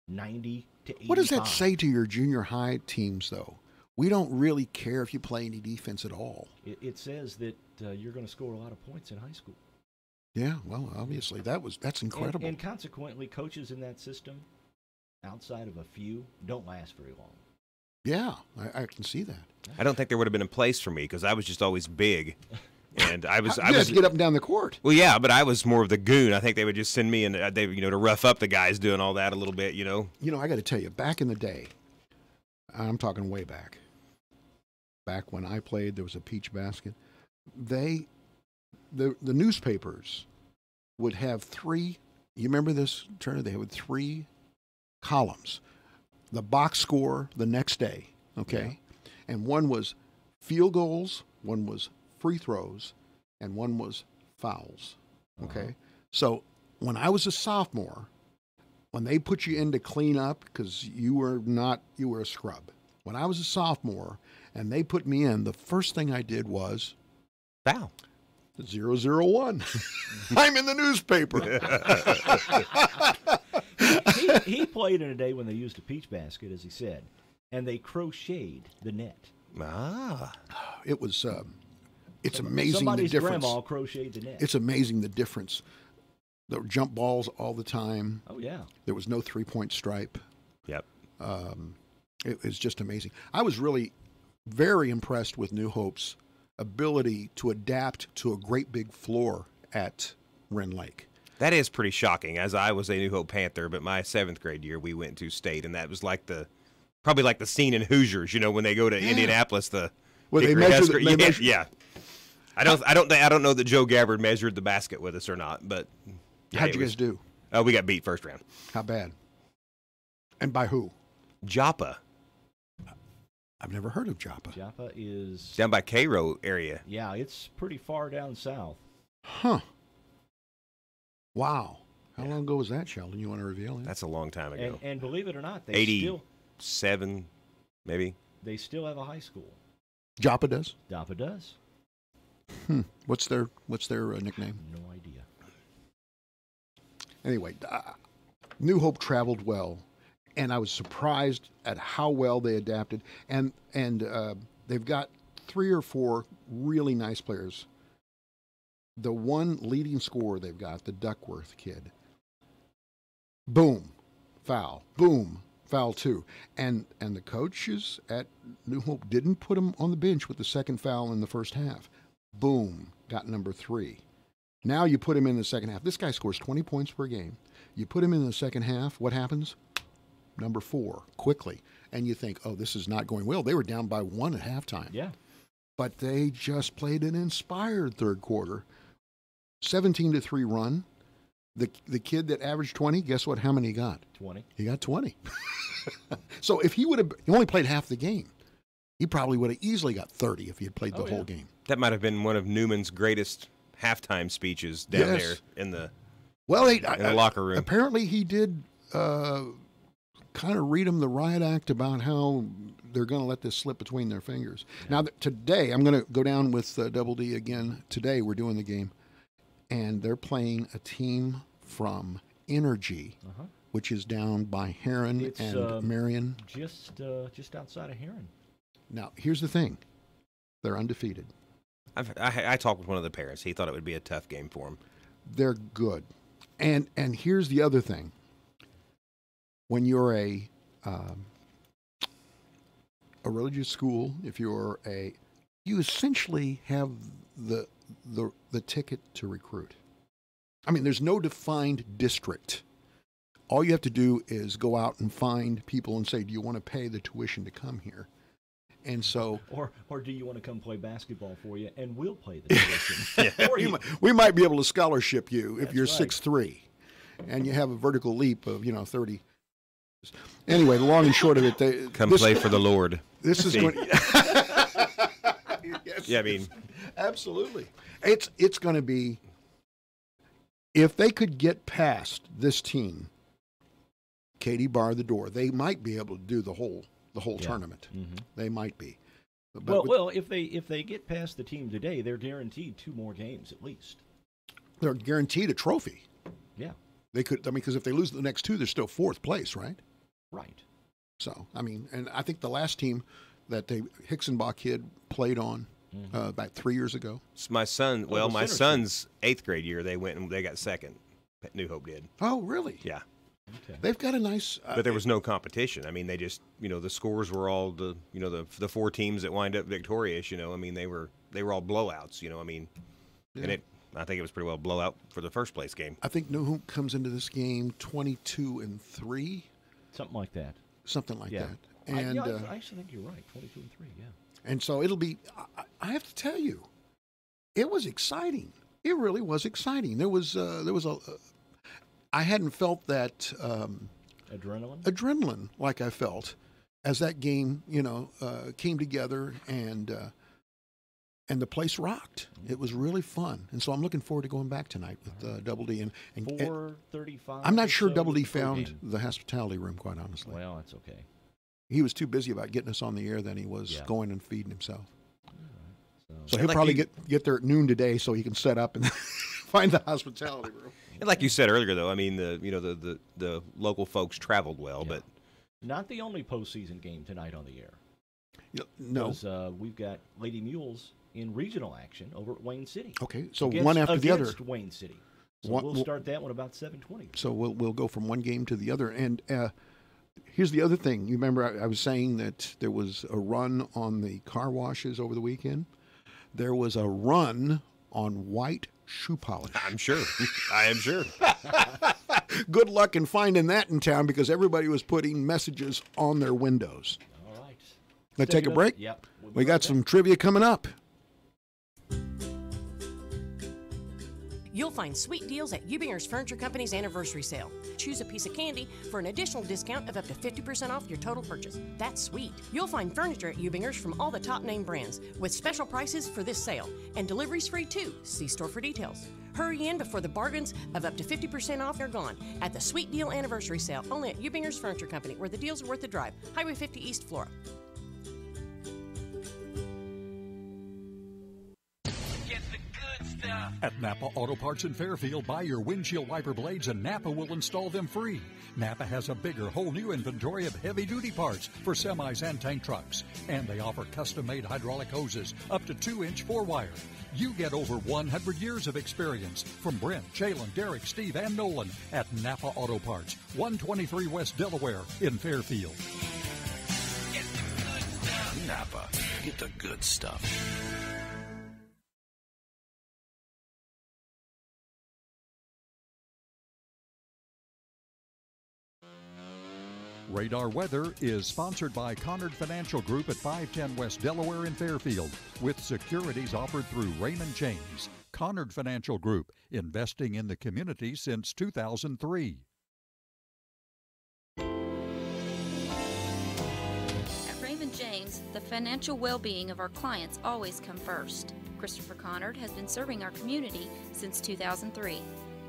90 to 85. What does that say to your junior high teams, though? We don't really care if you play any defense at all. It says that you're going to score a lot of points in high school. Yeah, well, obviously, that's incredible. And consequently, coaches in that system, outside of a few, don't last very long. Yeah, I can see that. I don't think there would have been a place for me because I was just always big. And I was to get up and down the court. Well, yeah, but I was more of the goon. I think they would just send me and to rough up the guys doing all that a little bit, I got to tell you, back in the day, I'm talking way back. Back when I played, there was a peach basket. The newspapers would have 3. You remember this, Turner? They had 3 columns. The box score the next day, okay, and one was field goals, one was free throws, and one was fouls. Okay, so when I was a sophomore, when they put you in to clean up because you were a scrub. When I was a sophomore and they put me in, the first thing I did was foul. 001. I'm in the newspaper. he played in a day when they used a peach basket, as he said, and they crocheted the net. It was. It's amazing Somebody's the difference. grandma crocheted the net. It's amazing the difference. There were jump balls all the time. Oh yeah. There was no 3-point stripe. Yep. It was just amazing. I was really very impressed with New Hope's ability to adapt to a great big floor at Wren Lake. That is pretty shocking, as I was a New Hope Panther, but my 7th grade year we went to state, and that was probably like the scene in Hoosiers, when they go to Indianapolis. Well, they measure. Yeah. I don't know that Joe Gabbard measured the basket with us or not, but how'd you guys do? We got beat first round. How bad? And by who? Joppa. I've never heard of Joppa. Joppa is down by Cairo area. Yeah, it's pretty far down south. Huh. Wow. How long ago was that, Sheldon? You want to reveal it? That's a long time ago. And believe it or not, they 87, maybe. They still have a high school. Joppa does? Joppa does. What's their nickname? No idea. Anyway, New Hope traveled well, and I was surprised at how well they adapted. And they've got 3 or 4 really nice players. The one leading scorer they've got, the Duckworth kid. Boom, foul. Boom, foul 2. And the coaches at New Hope didn't put him on the bench with the second foul in the first half. Boom, got number 3. Now you put him in the second half. This guy scores 20 points per game. You put him in the second half, what happens? Number 4, quickly. And you think, oh, this is not going well. They were down by 1 at halftime. Yeah. But they just played an inspired third quarter. 17-3 run. The kid that averaged 20, guess what? How many he got? 20. He got 20. So if he only played half the game, he probably would have easily got 30 if he had played the whole game. That might have been one of Newman's greatest halftime speeches down there in the Well, in the locker room. Apparently, he did kind of read them the riot act about how they're going to let this slip between their fingers. Yeah. Now, today, I'm going to go down with Double D again. Today, we're doing the game, and they're playing a team from Energy, which is down by Heron and Marion. Just outside of Heron. Now, here's the thing. They're undefeated. I talked with one of the parents. He thought it would be a tough game for them. They're good. And here's the other thing. When you're a religious school, if you're you essentially have the ticket to recruit. I mean, there's no defined district. All you have to do is go out and find people and say, do you want to pay the tuition to come here? And so, or do you want to come play basketball for you, and we'll play the tuition? Yeah. We might be able to scholarship you if you're right. 6'3", and you have a vertical leap of 30. Anyway, the long and short of it, play for the Lord. This is going. Yes, yeah, I mean, absolutely. It's going to be, if they could get past this team, Katie bar the door, they might be able to do the whole tournament. Mm-hmm. They might be. But well, if they get past the team today, they're guaranteed 2 more games at least. They're guaranteed a trophy. Yeah. They could. I mean, because if they lose the next 2, they're still 4th place, right? Right. So, I mean, and I think the last team that Hicksonbach kid played on about 3 years ago. My son. Well, my son's 8th grade year, they went and they got second. New Hope did. Oh, really? Yeah. Okay. They've got a nice. But there was no competition. I mean, they just the scores were all the 4 teams that wind up victorious. I mean, they were all blowouts. I mean, and I think it was pretty well blowout for the first place game. I think New Hope comes into this game 22-3. Something like that. Something like that. And I actually think you're right. 22-3. Yeah. And so it'll be. I have to tell you, it was exciting. It really was exciting. There was a. I hadn't felt that adrenaline like I felt as that game, came together and the place rocked. It was really fun, and so I'm looking forward to going back tonight with Double D. And 4:35. I'm not sure Double D found the hospitality room, quite honestly. Well, that's okay. He was too busy about getting us on the air than he was going and feeding himself. So he'll like probably get there at noon today, so he can set up and find the hospitality room. And like you said earlier, though, I mean, the local folks traveled well, but not the only postseason game tonight on the air. No, because we've got Lady Mules in regional action over at Wayne City. Okay, so one after the other. Wayne City. So we'll start that one about 7:20. So we'll go from one game to the other. And here's the other thing. You remember I was saying that there was a run on the car washes over the weekend. There was a run on white shoe polish. I'm sure. I am sure. Good luck in finding that in town because everybody was putting messages on their windows. All right. Let's take a break? Yep. We got some trivia coming up. You'll find sweet deals at Ubinger's Furniture Company's anniversary sale. Choose a piece of candy for an additional discount of up to 50% off your total purchase. That's sweet. You'll find furniture at Ubinger's from all the top name brands with special prices for this sale. And delivery's free too. See store for details. Hurry in before the bargains of up to 50% off are gone at the Sweet Deal Anniversary Sale only at Ubinger's Furniture Company, where the deals are worth the drive. Highway 50 East, Flora. At Napa Auto Parts in Fairfield, buy your windshield wiper blades and Napa will install them free. Napa has a bigger, whole new inventory of heavy-duty parts for semis and tank trucks. And they offer custom-made hydraulic hoses up to 2-inch 4-wire. You get over 100 years of experience from Brent, Jalen, Derek, Steve, and Nolan at Napa Auto Parts, 123 West Delaware in Fairfield. Get the good stuff. Napa, get the good stuff. Radar Weather is sponsored by Conard Financial Group at 510 West Delaware in Fairfield, with securities offered through Raymond James. Conard Financial Group, investing in the community since 2003. At Raymond James, the financial well-being of our clients always come first. Christopher Conard has been serving our community since 2003.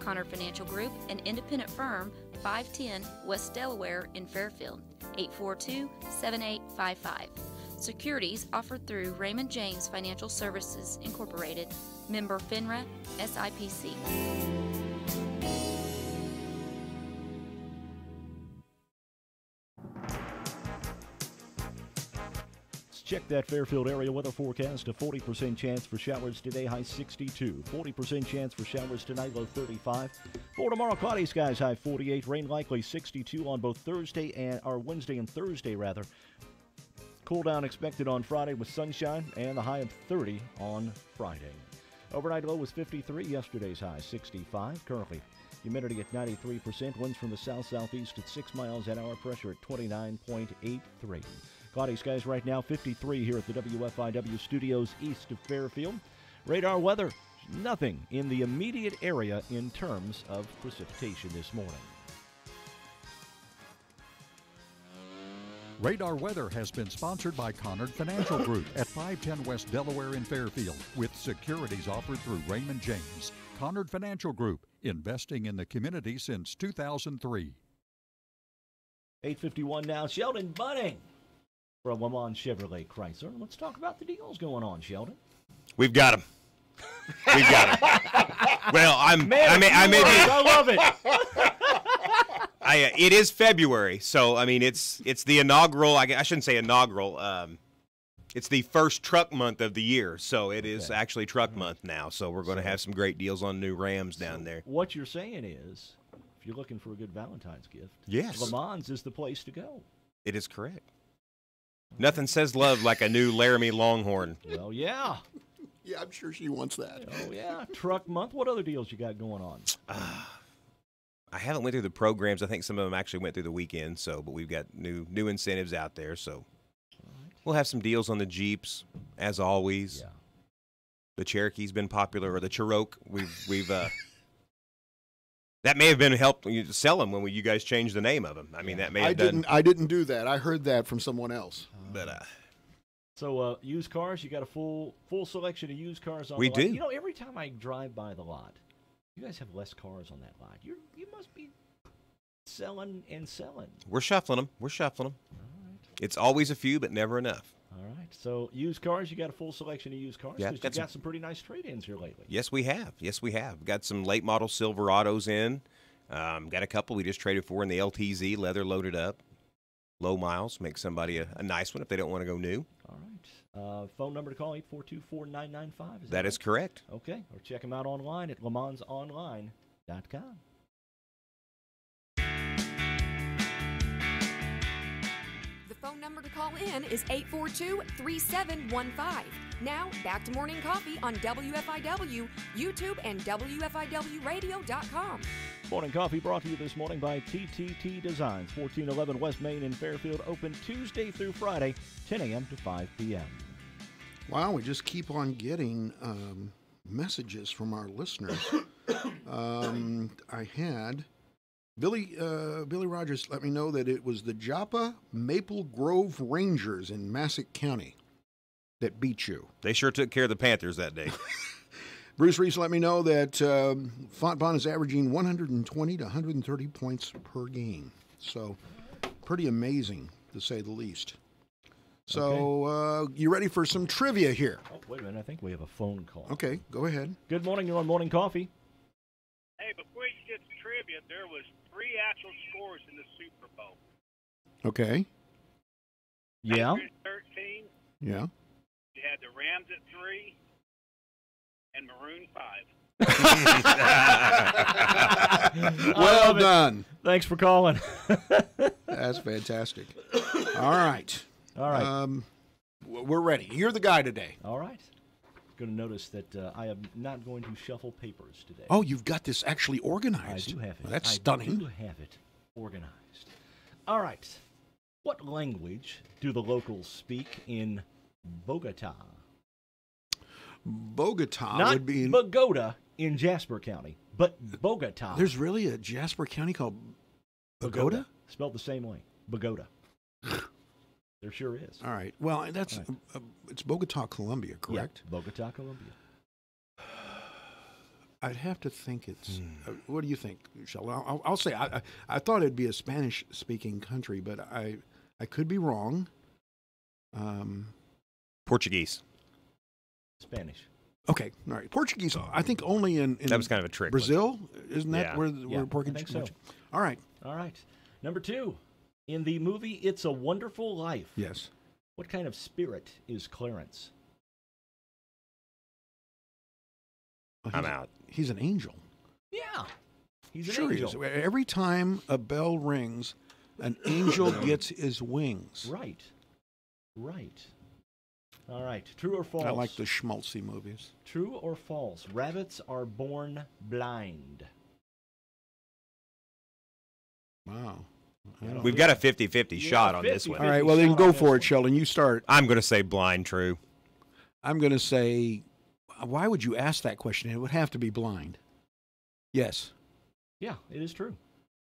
Connor Financial Group, an independent firm, 510 West Delaware in Fairfield, 842-7855. Securities offered through Raymond James Financial Services Incorporated, member FINRA, SIPC. Check that Fairfield area weather forecast. A 40% chance for showers today, high 62. 40% chance for showers tonight, low 35. For tomorrow, cloudy skies, high 48. Rain likely 62 on both Wednesday and Thursday, rather. Cool down expected on Friday with sunshine and the high of 30 on Friday. Overnight low was 53. Yesterday's high 65. Currently, humidity at 93%. Winds from the south-southeast at 6 miles an hour. Pressure at 29.83. Cloudy skies right now, 53 here at the WFIW studios east of Fairfield. Radar weather, nothing in the immediate area in terms of precipitation this morning. Radar Weather has been sponsored by Connor Financial Group at 510 West Delaware in Fairfield, with securities offered through Raymond James. Connor Financial Group, investing in the community since 2003. 8:51 now, Sheldon Bunning from Le Mans Chevrolet Chrysler. Let's talk about the deals going on, Sheldon. We've got them. We've got them. Well, I love it. It is February, so I mean it's the inaugural. I shouldn't say inaugural. It's the first truck month of the year, so it is actually truck month now. So we're going to have some great deals on new Rams down there. What you're saying is, if you're looking for a good Valentine's gift, yes, Le Mans is the place to go. It is correct. Nothing says love like a new Laramie Longhorn. Well, yeah. Yeah, I'm sure she wants that. Oh, yeah. Truck month. What other deals you got going on? I haven't went through the programs. I think some of them actually went through the weekend, but we've got new incentives out there. So we'll have some deals on the Jeeps, as always. Yeah. The Cherokee's been popular, or the Cherokee. We've that may have been helped you sell them when you guys changed the name of them. I mean, that may have I didn't do that. I heard that from someone else. So used cars, you got a full selection of used cars on we the lot. do. You know, every time I drive by the lot, you guys have less cars on that lot. You must be selling and selling. We're shuffling them. All right. It's always a few, but never enough. All right. So used cars, you got a full selection of used cars? Yeah, Because you got some pretty nice trade-ins here lately. Yes, we have. Got some late model Silverados in. Got a couple we just traded for in the LTZ, leather loaded up. Low miles, make somebody a nice one if they don't want to go new. All right. Phone number to call, 842-4995. That is correct. Okay. Or check them out online at lemansonline.com. The phone number to call in is 842-3715. Now, back to Morning Coffee on WFIW, YouTube, and WFIWradio.com. Morning Coffee brought to you this morning by TTT Designs, 1411 West Main in Fairfield, open Tuesday through Friday, 10 a.m. to 5 p.m. Wow, we just keep on getting messages from our listeners. I had Billy Rogers let me know that it was the Joppa Maple Grove Rangers in Massac County that beat you. They sure took care of the Panthers that day. Bruce Reese let me know that Fontbonne is averaging 120 to 130 points per game. So pretty amazing, to say the least. So you ready for some trivia here? Oh, wait a minute. I think we have a phone call. Okay, go ahead. Good morning. You're on Morning Coffee. Hey, before you get to trivia, there was 3 actual scores in the Super Bowl. Okay. Yeah. Patriots 13. Yeah. You had the Rams at 3. And Maroon 5. Well done. Thanks for calling. That's fantastic. All right. We're ready. You're the guy today. All right. Going to notice that I am not going to shuffle papers today. Oh, you've got this actually organized. I do have it. Well, that's stunning. I do have it organized. All right. What language do the locals speak in Bogota? Bogota Not would be Bogota in Jasper County, but Bogota. There's really a Jasper County called Bogota? Spelled the same way. Bogota. There sure is. All right. Well, that's it's Bogota, Colombia, correct? Yeah, Bogota, Colombia. I'd have to think it's. What do you think, Sheldon? I'll say I thought it'd be a Spanish-speaking country, but I could be wrong. Portuguese. Spanish. Okay, all right. Portuguese. I think only in that was kind of a trick. Brazil, isn't that Yeah. where Portuguese? I think so. All right. All right. Number 2, in the movie "It's a Wonderful Life." Yes. What kind of spirit is Clarence? I'm out. He's an angel. Yeah, he's an Sure angel. he is. Every time a bell rings, an angel gets his wings. Right. Right. All right. True or false? I like the schmaltzy movies. True or false? Rabbits are born blind. Wow. We've got a 50-50 shot on this one. All right, well, then go for it, Sheldon. You start. I'm going to say blind true. I'm going to say, why would you ask that question? It would have to be blind. Yes. Yeah, it is true.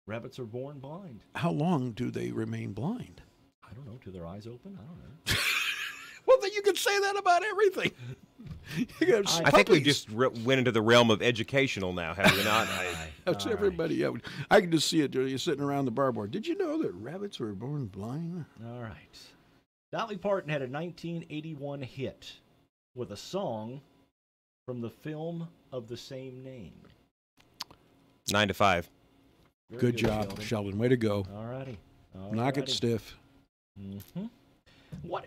Rabbits are born blind. How long do they remain blind? I don't know. Do their eyes open? I don't know. Well, then you could say that about everything. I think we just went into the realm of educational now, have we not? That's everybody. Yeah, I can just see it. You're sitting around the bar board. Did you know that rabbits were born blind? All right. Dolly Parton had a 1981 hit with a song from the film of the same name. 9 to 5. Very Good job, Sheldon. Way to go. All righty. Knock it stiff. Mm-hmm. What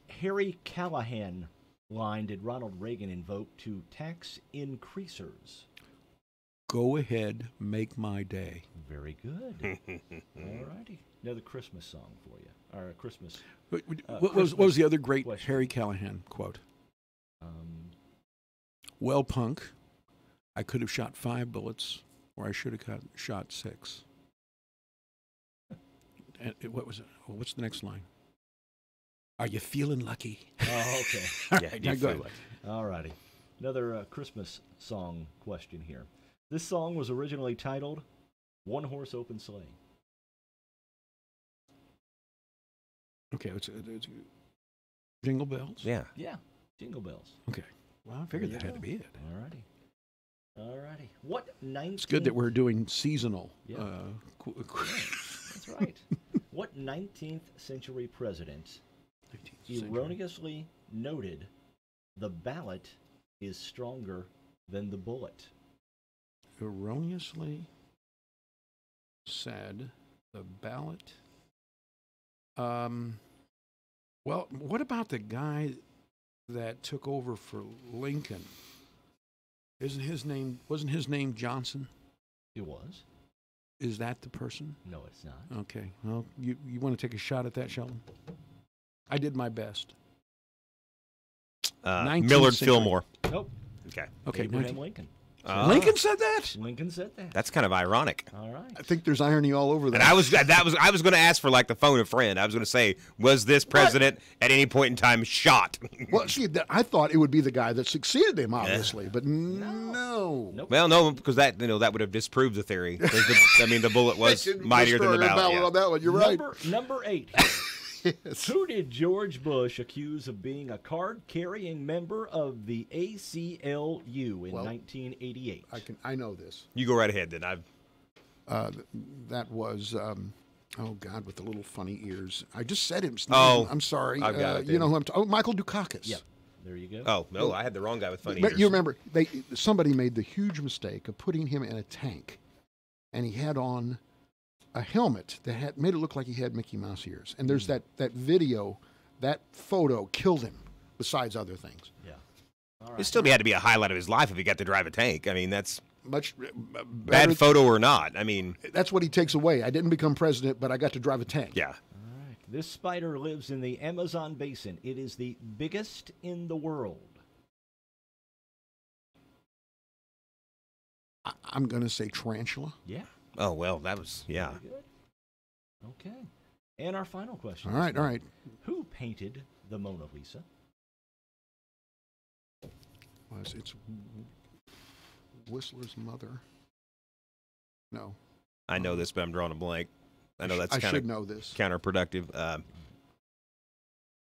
Harry Callahan line did Ronald Reagan invoke to tax increasers? Go ahead, make my day. Very good. All righty. Another Christmas song for you. Or a Christmas. What was the other great question. Harry Callahan quote? Well, punk, I could have shot 5 bullets, or I should have shot 6. And what was it? What's the next line? Are you feeling lucky? Oh, okay. Yeah, go ahead. All righty. Another Christmas song question here. This song was originally titled One Horse Open Sleigh. Okay, it's Jingle Bells? Yeah. Yeah, Jingle Bells. Okay. Well, I figured that had to be it. All righty. All righty. What 19th... It's good that we're doing seasonal. Yeah. That's right. What 19th century president erroneously noted the ballot is stronger than the bullet? Erroneously said the ballot. Well, what about the guy that took over for Lincoln? Wasn't his name Johnson? It was. Is that the person? No, it's not. Okay. Well, you want to take a shot at that, Sheldon? I did my best. Millard Fillmore. Nope. Okay. Abraham Lincoln. Lincoln said that? Lincoln said that. That's kind of ironic. All right. I think there's irony all over that. And I was going to ask for like the phone a friend. I was going to say, was this president at any point in time shot? Well, see, I thought it would be the guy that succeeded him, obviously, but no. Nope. Well, no, because that would have disproved the theory. The bullet was mightier than the ballot. On that one. You're right. Number 8. Yes. Who did George Bush accuse of being a card-carrying member of the ACLU in 1988? I know this. You go right ahead, then. That was, oh, God, with the little funny ears. I just said his name. Oh, I'm sorry. I've got it. You know who I'm talking about? Michael Dukakis. Yep. There you go. Oh, no, I had the wrong guy with funny But ears. you remember, somebody made the huge mistake of putting him in a tank, and he had on a helmet that made it look like he had Mickey Mouse ears. And there's that video, that photo killed him, besides other things. Yeah. All right. It still had to be a highlight of his life if he got to drive a tank. I mean, that's much bad photo or not. I mean, that's what he takes away. I didn't become president, but I got to drive a tank. Yeah. All right. This spider lives in the Amazon basin. It is the biggest in the world. I'm going to say tarantula. Yeah. Oh, well, that was, yeah. Very good. Okay. And our final question. All right. Who painted the Mona Lisa? It's Whistler's mother. No. I know this, but I'm drawing a blank. I know that's I kind should of know this. Counterproductive.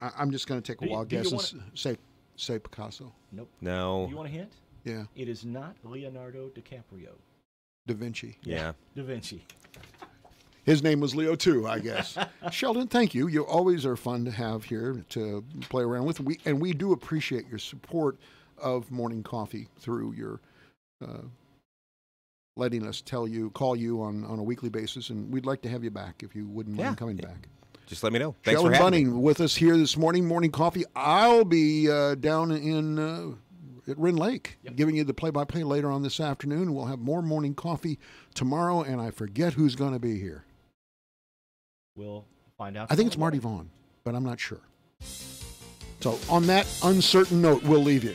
I'm just going to take a wild guess and say Picasso. Nope. No. Do you want a hint? Yeah. It is not Leonardo DiCaprio. Da Vinci. Yeah. Da Vinci. His name was Leo, too, I guess. Sheldon, thank you. You always are fun to have here to play around with. We do appreciate your support of Morning Coffee through your letting us call you on a weekly basis, and we'd like to have you back if you wouldn't mind coming back. Just let me know. Thanks Sheldon for having Bunning with us here this morning, Morning Coffee. I'll be down in at Wren Lake, giving you the play-by-play later on this afternoon. We'll have more Morning Coffee tomorrow, and I forget who's going to be here. We'll find out. I think it's Marty Vaughn, but I'm not sure. So on that uncertain note, we'll leave you.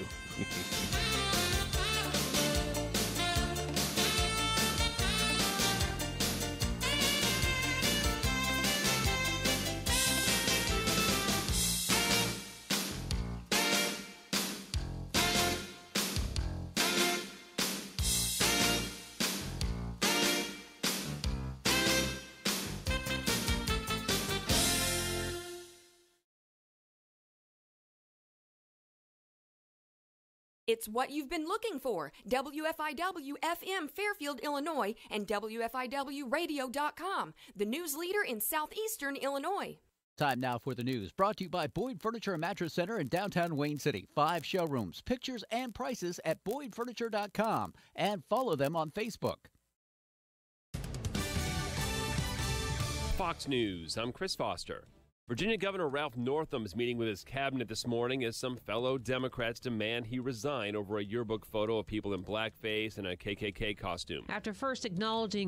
It's what you've been looking for. WFIW FM Fairfield, Illinois, and WFIWradio.com, the news leader in southeastern Illinois. Time now for the news, brought to you by Boyd Furniture and Mattress Center in downtown Wayne City. 5 showrooms, pictures and prices at BoydFurniture.com, and follow them on Facebook. Fox News, I'm Chris Foster. Virginia Governor Ralph Northam is meeting with his cabinet this morning as some fellow Democrats demand he resign over a yearbook photo of people in blackface and a KKK costume. After first acknowledging